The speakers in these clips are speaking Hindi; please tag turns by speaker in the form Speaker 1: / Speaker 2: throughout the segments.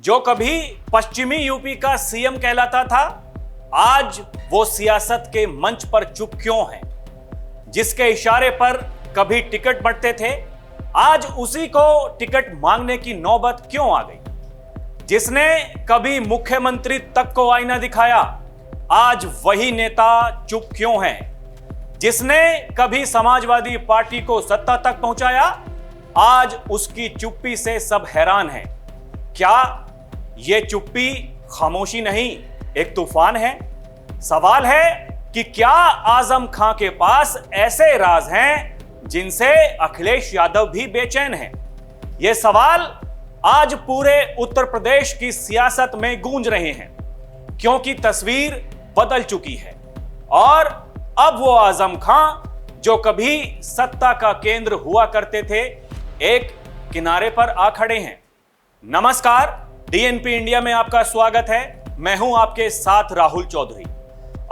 Speaker 1: जो कभी पश्चिमी यूपी का सीएम कहलाता था, आज वो सियासत के मंच पर चुप क्यों है? जिसके इशारे पर कभी टिकट बंटते थे, आज उसी को टिकट मांगने की नौबत क्यों आ गई? जिसने कभी मुख्यमंत्री तक को आईना दिखाया, आज वही नेता चुप क्यों है? जिसने कभी समाजवादी पार्टी को सत्ता तक पहुंचाया, आज उसकी चुप्पी से सब हैरान हैं। क्या यह चुप्पी खामोशी नहीं, एक तूफान है? सवाल है कि क्या आजम खां के पास ऐसे राज हैं जिनसे अखिलेश यादव भी बेचैन हैं? ये सवाल आज पूरे उत्तर प्रदेश की सियासत में गूंज रहे हैं, क्योंकि तस्वीर बदल चुकी है और अब वो आजम खां जो कभी सत्ता का केंद्र हुआ करते थे, एक किनारे पर आ खड़े हैं। नमस्कार, डीएनपी इंडिया में आपका स्वागत है। मैं हूं आपके साथ राहुल चौधरी।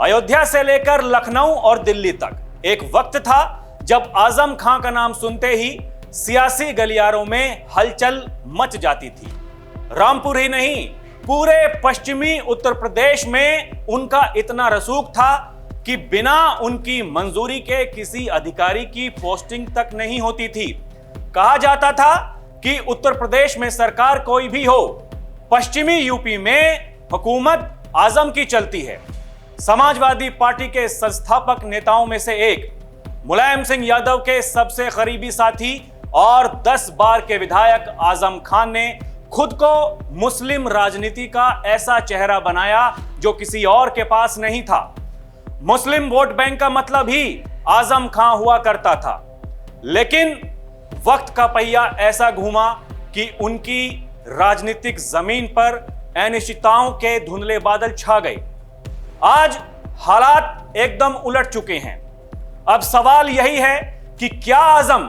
Speaker 1: अयोध्या से लेकर लखनऊ और दिल्ली तक एक वक्त था जब आजम खां का नाम सुनते ही सियासी गलियारों में हलचल मच जाती थी। रामपुर ही नहीं, पूरे पश्चिमी उत्तर प्रदेश में उनका इतना रसूख था कि बिना उनकी मंजूरी के किसी अधिकारी की पोस्टिंग तक नहीं होती थी। कहा जाता था कि उत्तर प्रदेश में सरकार कोई भी हो, पश्चिमी यूपी में हुकूमत आजम की चलती है। समाजवादी पार्टी के संस्थापक नेताओं में से एक मुलायम सिंह यादव के सबसे करीबी साथी और 10 बार के विधायक आजम खान ने खुद को मुस्लिम राजनीति का ऐसा चेहरा बनाया जो किसी और के पास नहीं था। मुस्लिम वोट बैंक का मतलब ही आजम खां हुआ करता था, लेकिन वक्त का पहिया ऐसा घूमा कि उनकी राजनीतिक जमीन पर अनिश्चितताओं के धुंधले बादल छा गए। आज हालात एकदम उलट चुके हैं। अब सवाल यही है कि क्या आजम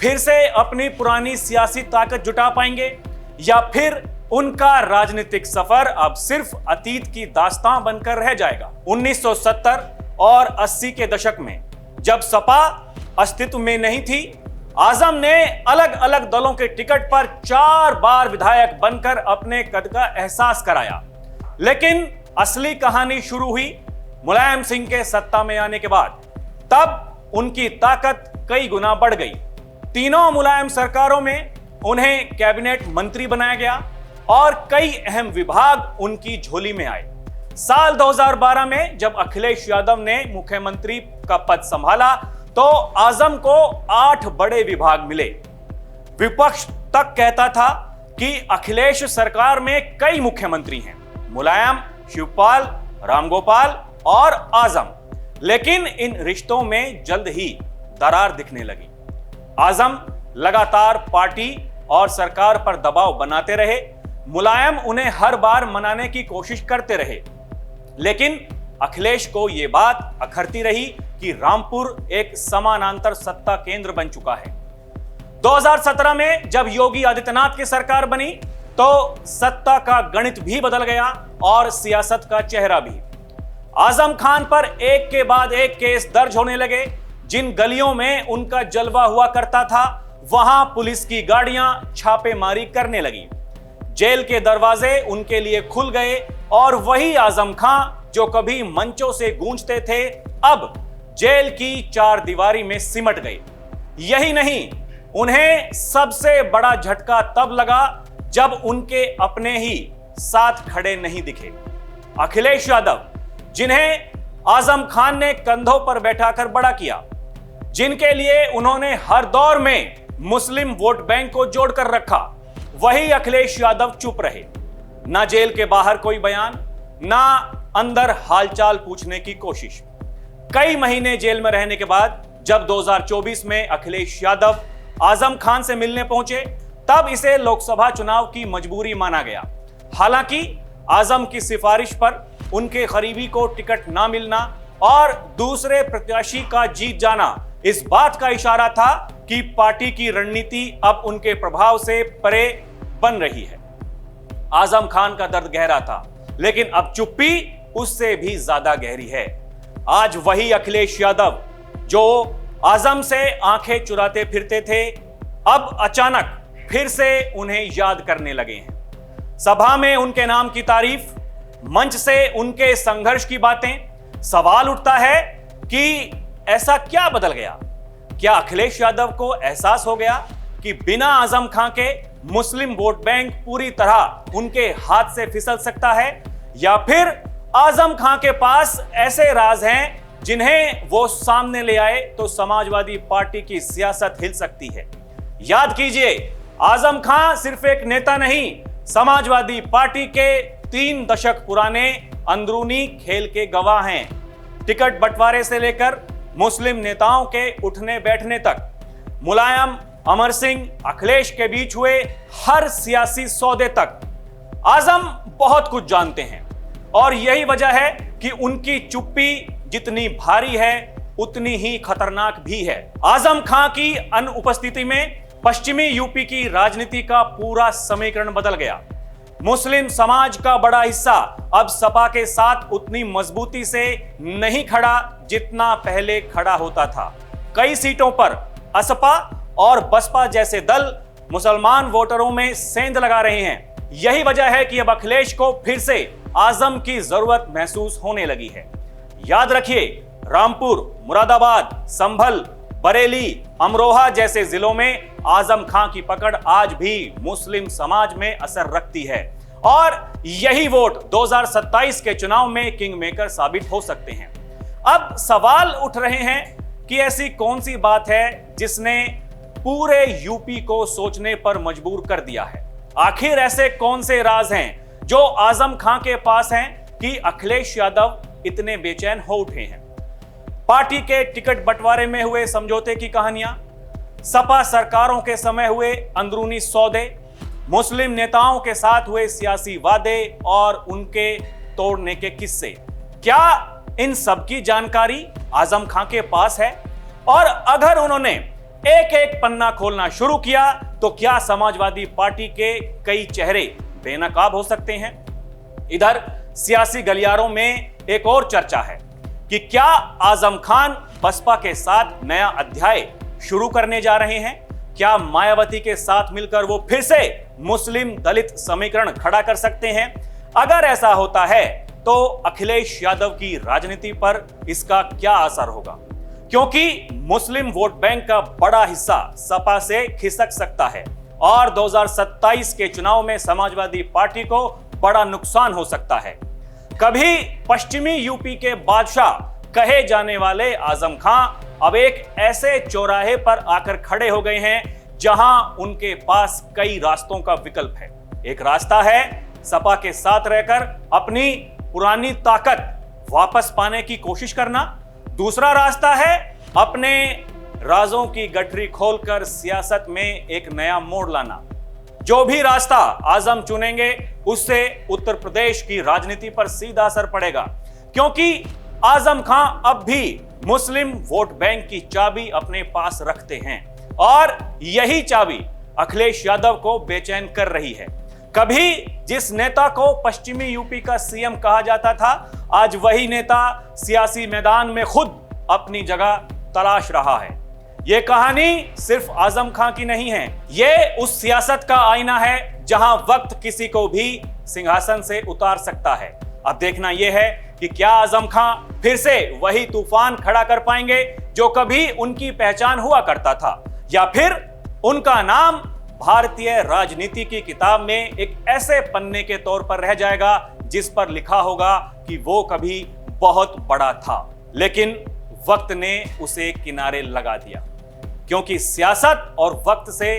Speaker 1: फिर से अपनी पुरानी सियासी ताकत जुटा पाएंगे या फिर उनका राजनीतिक सफर अब सिर्फ अतीत की दास्तां बनकर रह जाएगा। 1970 और 80 के दशक में जब सपा अस्तित्व में नहीं थी, आजम ने अलग अलग दलों के टिकट पर 4 बार विधायक बनकर अपने कद का एहसास कराया। लेकिन असली कहानी शुरू हुई मुलायम सिंह के सत्ता में आने के बाद। तब उनकी ताकत कई गुना बढ़ गई। तीनों मुलायम सरकारों में उन्हें कैबिनेट मंत्री बनाया गया और कई अहम विभाग उनकी झोली में आए। साल 2012 में जब अखिलेश यादव ने मुख्यमंत्री का पद संभाला तो आजम को 8 बड़े विभाग मिले। विपक्ष तक कहता था कि अखिलेश सरकार में कई मुख्यमंत्री हैं, मुलायम, शिवपाल, रामगोपाल और आजम। लेकिन इन रिश्तों में जल्द ही दरार दिखने लगी। आजम लगातार पार्टी और सरकार पर दबाव बनाते रहे। मुलायम उन्हें हर बार मनाने की कोशिश करते रहे, लेकिन अखिलेश को यह बात अखरती रही कि रामपुर एक समानांतर सत्ता केंद्र बन चुका है। 2017 में जब योगी आदित्यनाथ की सरकार बनी तो सत्ता का गणित भी बदल गया और सियासत का चेहरा भी। आजम खान पर एक के बाद एक केस दर्ज होने लगे। जिन गलियों में उनका जलवा हुआ करता था, वहां पुलिस की गाड़ियां छापेमारी करने लगी। जेल के दरवाजे उनके लिए खुल गए और वही आजम खां जो कभी मंचों से गूंजते थे, अब जेल की 4 दीवारी में सिमट गए। यही नहीं, उन्हें सबसे बड़ा झटका तब लगा जब उनके अपने ही साथ खड़े नहीं दिखे। अखिलेश यादव, जिन्हें आजम खान ने कंधों पर बैठाकर बड़ा किया, जिनके लिए उन्होंने हर दौर में मुस्लिम वोट बैंक को जोड़कर रखा, वही अखिलेश यादव चुप रहे। ना जेल के बाहर कोई बयान, ना अंदर हालचाल पूछने की कोशिश। कई महीने जेल में रहने के बाद जब 2024 में अखिलेश यादव आजम खान से मिलने पहुंचे, तब इसे लोकसभा चुनाव की मजबूरी माना गया। हालांकि आजम की सिफारिश पर उनके करीबी को टिकट ना मिलना और दूसरे प्रत्याशी का जीत जाना इस बात का इशारा था कि पार्टी की रणनीति अब उनके प्रभाव से परे बन रही है। आजम खान का दर्द गहरा था, लेकिन अब चुप्पी उससे भी ज्यादा गहरी है। आज वही अखिलेश यादव जो आजम से आंखें चुराते फिरते थे, अब अचानक फिर से उन्हें याद करने लगे हैं। सभा में उनके नाम की तारीफ, मंच से उनके संघर्ष की बातें। सवाल उठता है कि ऐसा क्या बदल गया? क्या अखिलेश यादव को एहसास हो गया कि बिना आजम खां के मुस्लिम वोट बैंक पूरी तरह उनके हाथ से फिसल सकता है, या फिर आजम खां के पास ऐसे राज हैं जिन्हें वो सामने ले आए तो समाजवादी पार्टी की सियासत हिल सकती है? याद कीजिए, आजम खां सिर्फ एक नेता नहीं, समाजवादी पार्टी के 3 दशक पुराने अंदरूनी खेल के गवाह हैं। टिकट बंटवारे से लेकर मुस्लिम नेताओं के उठने बैठने तक, मुलायम, अमर सिंह, अखिलेश के बीच हुए हर सियासी सौदे तक आजम बहुत कुछ जानते हैं। और यही वजह है कि उनकी चुप्पी जितनी भारी है उतनी ही खतरनाक भी है। आजम खां की अनुपस्थिति में पश्चिमी यूपी की राजनीति का पूरा समीकरण बदल गया। मुस्लिम समाज का बड़ा हिस्सा अब सपा के साथ उतनी मजबूती से नहीं खड़ा जितना पहले खड़ा होता था। कई सीटों पर असपा और बसपा जैसे दल मुसलमान वोटरों में सेंध लगा रहे हैं। यही वजह है कि अब अखिलेश को फिर से आजम की जरूरत महसूस होने लगी है। याद रखिए, रामपुर, मुरादाबाद, संभल, बरेली, अमरोहा जैसे जिलों में आजम खां की पकड़ आज भी मुस्लिम समाज में असर रखती है और यही वोट 2027 के चुनाव में किंग मेकर साबित हो सकते हैं। अब सवाल उठ रहे हैं कि ऐसी कौन सी बात है जिसने पूरे यूपी को सोचने पर मजबूर कर दिया है? आखिर ऐसे कौन से राज हैं जो आजम खां के पास हैं कि अखिलेश यादव इतने बेचैन हो उठे हैं? पार्टी के टिकट बंटवारे में हुए समझौते की कहानियां, सपा सरकारों के समय हुए अंदरूनी सौदे, मुस्लिम नेताओं के साथ हुए सियासी वादे और उनके तोड़ने के किस्से, क्या इन सब की जानकारी आजम खां के पास है? और अगर उन्होंने एक एक पन्ना खोलना शुरू किया तो क्या समाजवादी पार्टी के कई चेहरे बेनकाब हो सकते हैं? इधर सियासी गलियारों में एक और चर्चा है कि क्या आजम खान बसपा के साथ नया अध्याय शुरू करने जा रहे हैं? क्या मायावती के साथ मिलकर वो फिर से मुस्लिम दलित समीकरण खड़ा कर सकते हैं? अगर ऐसा होता है तो अखिलेश यादव की राजनीति पर इसका क्या असर होगा? क्योंकि मुस्लिम वोट बैंक का बड़ा हिस्सा सपा से खिसक सकता है और 2027 के चुनाव में समाजवादी पार्टी को बड़ा नुकसान हो सकता है। कभी पश्चिमी यूपी के बादशाह कहे जाने वाले आजम खां अब एक ऐसे चौराहे पर आकर खड़े हो गए हैं जहां उनके पास कई रास्तों का विकल्प है। एक रास्ता है सपा के साथ रहकर अपनी पुरानी ताकत वापस पाने की कोशिश करना, दूसरा रास्ता है अपने राजों की गठरी खोलकर सियासत में एक नया मोड़ लाना। जो भी रास्ता आजम चुनेंगे उससे उत्तर प्रदेश की राजनीति पर सीधा असर पड़ेगा, क्योंकि आजम खां अब भी मुस्लिम वोट बैंक की चाबी अपने पास रखते हैं और यही चाबी अखिलेश यादव को बेचैन कर रही है। कभी जिस नेता को पश्चिमी यूपी का सीएम कहा जाता था, आज वही नेता सियासी मैदान में खुद अपनी जगह तलाश रहा है। यह कहानी सिर्फ आजम खां की नहीं है, यह उस सियासत का आईना है जहां वक्त किसी को भी सिंहासन से उतार सकता है। अब देखना यह है कि क्या आजम खां फिर से वही तूफान खड़ा कर पाएंगे जो कभी उनकी पहचान हुआ करता था, या फिर उनका नाम भारतीय राजनीति की किताब में एक ऐसे पन्ने के तौर पर रह जाएगा जिस पर लिखा होगा कि वो कभी बहुत बड़ा था लेकिन वक्त ने उसे किनारे लगा दिया। क्योंकि सियासत और वक्त से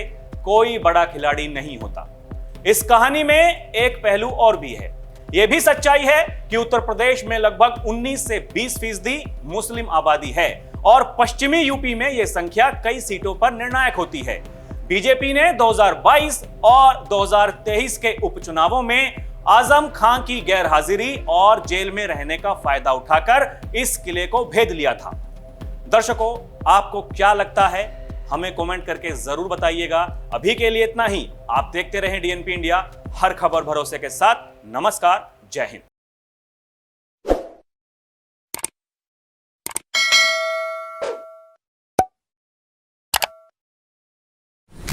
Speaker 1: कोई बड़ा खिलाड़ी नहीं होता। इस कहानी में एक पहलू और भी है। यह भी सच्चाई है कि उत्तर प्रदेश में लगभग 19 से 20% मुस्लिम आबादी है और पश्चिमी यूपी में यह संख्या कई सीटों पर निर्णायक होती है। बीजेपी ने 2022 और 2023 के उपचुनावों में आजम खां की गैरहाजिरी और जेल में रहने का फायदा उठाकर इस किले को भेद लिया था। दर्शकों, आपको क्या लगता है? हमें कमेंट करके जरूर बताइएगा। अभी के लिए इतना ही। आप देखते रहें डीएनपी इंडिया, हर खबर भरोसे के साथ। नमस्कार, जय हिंद।